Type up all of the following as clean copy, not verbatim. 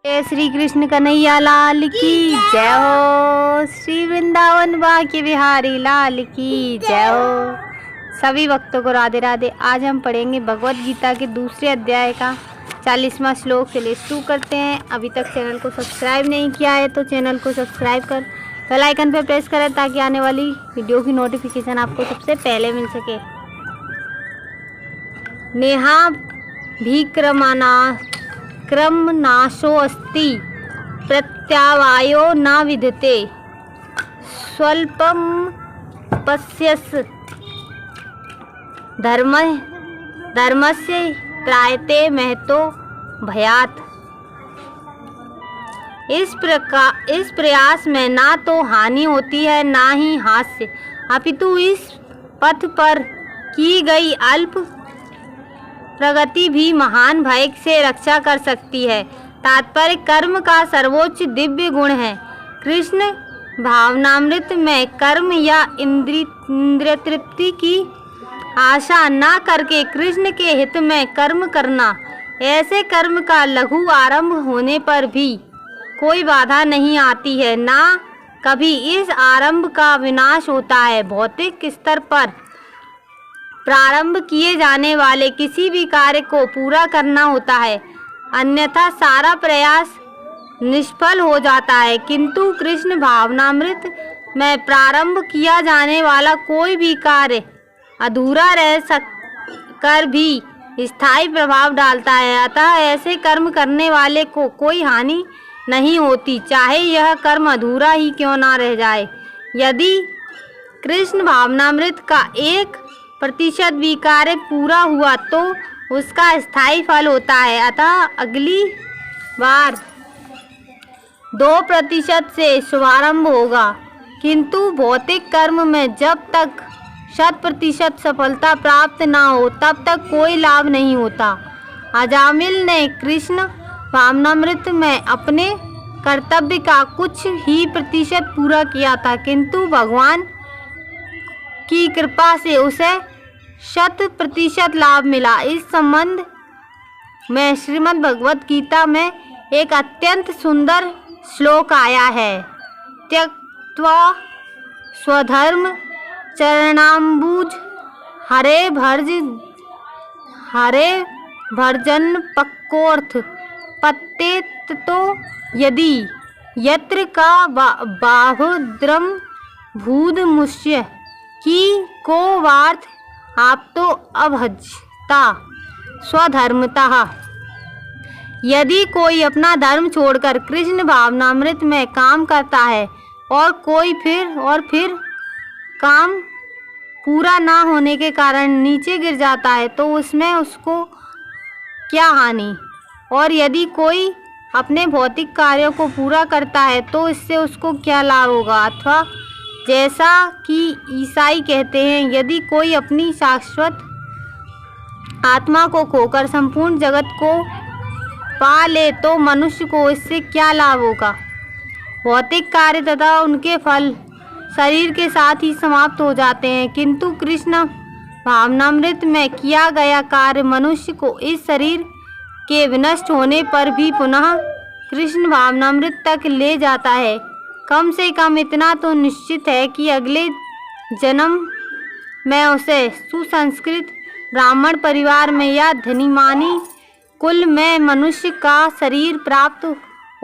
जय श्री कृष्ण कन्हैया लाल की जय हो। श्री वृंदावन बांके बिहारी लाल की जय हो। सभी भक्तों को राधे राधे। आज हम पढ़ेंगे भगवत गीता के दूसरे अध्याय का 40वां श्लोक। चलिए शुरू करते हैं। अभी तक चैनल को सब्सक्राइब नहीं किया है तो चैनल को सब्सक्राइब कर बेल आइकन पर प्रेस करें ताकि आने वाली वीडियो की नोटिफिकेशन आपको सबसे पहले मिल सके। नेहा भीक्रमाना क्रम नाशो अस्ति प्रत्यावायो न विद्यते स्वल्पम पश्यस धर्मस्य त्रायते महतो भयात। इस प्रयास में ना तो हानि होती है ना ही हास्य, अपितु इस पथ पर की गई अल्प प्रगति भी महान भय से रक्षा कर सकती है। तात्पर्य कर्म का सर्वोच्च दिव्य गुण है। कृष्ण भावनामृत में कर्म या इंद्रिय तृप्ति की आशा न करके कृष्ण के हित में कर्म करना, ऐसे कर्म का लघु आरंभ होने पर भी कोई बाधा नहीं आती है, ना कभी इस आरंभ का विनाश होता है। भौतिक स्तर पर प्रारंभ किए जाने वाले किसी भी कार्य को पूरा करना होता है, अन्यथा सारा प्रयास निष्फल हो जाता है। किंतु कृष्ण भावनामृत में प्रारंभ किया जाने वाला कोई भी कार्य अधूरा रह कर भी स्थायी प्रभाव डालता है। अतः ऐसे कर्म करने वाले को कोई हानि नहीं होती, चाहे यह कर्म अधूरा ही क्यों ना रह जाए। यदि कृष्ण भावनामृत का 1% भी कार्य पूरा हुआ तो उसका स्थायी फल होता है। अतः अगली बार 2% से शुभारंभ होगा। किंतु भौतिक कर्म में जब तक 100% सफलता प्राप्त ना हो तब तक कोई लाभ नहीं होता। अजामिल ने कृष्ण भावनामृत में अपने कर्तव्य का कुछ ही प्रतिशत पूरा किया था, किंतु भगवान की कृपा से उसे 100% लाभ मिला। इस संबंध में श्रीमद् भगवत गीता में एक अत्यंत सुंदर श्लोक आया है। त्यक्त्वा स्वधर्म चरणाम्बुज हरे भर्जन पक्कोर्थ पत्ते तो यदि यत्र का बाहुद्रम भूद मुष्य की को वार्थ आप तो अभजता स्वधर्मतः। यदि कोई अपना धर्म छोड़कर कृष्ण भावनामृत में काम करता है और फिर काम पूरा ना होने के कारण नीचे गिर जाता है तो उसमें उसको क्या हानि। और यदि कोई अपने भौतिक कार्यों को पूरा करता है तो इससे उसको क्या लाभ होगा। अथवा जैसा कि ईसाई कहते हैं, यदि कोई अपनी शाश्वत आत्मा को खोकर संपूर्ण जगत को पा ले तो मनुष्य को इससे क्या लाभ होगा। भौतिक कार्य तथा उनके फल शरीर के साथ ही समाप्त हो जाते हैं, किंतु कृष्ण भावनामृत में किया गया कार्य मनुष्य को इस शरीर के विनष्ट होने पर भी पुनः कृष्ण भावनामृत तक ले जाता है। कम से कम इतना तो निश्चित है कि अगले जन्म में उसे सुसंस्कृत ब्राह्मण परिवार में या धनीमानी कुल में मनुष्य का शरीर प्राप्त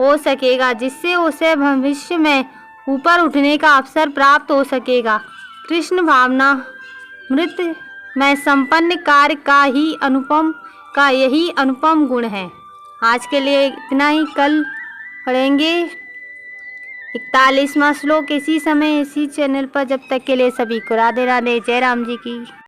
हो सकेगा, जिससे उसे भविष्य में ऊपर उठने का अवसर प्राप्त हो सकेगा। कृष्ण भावनामृत में संपन्न कार्य का यही अनुपम गुण है। आज के लिए इतना ही। कल पढ़ेंगे 41वां श्लोक इसी समय इसी चैनल पर। जब तक के लिए सभी को राधे राधे। जय राम जी की।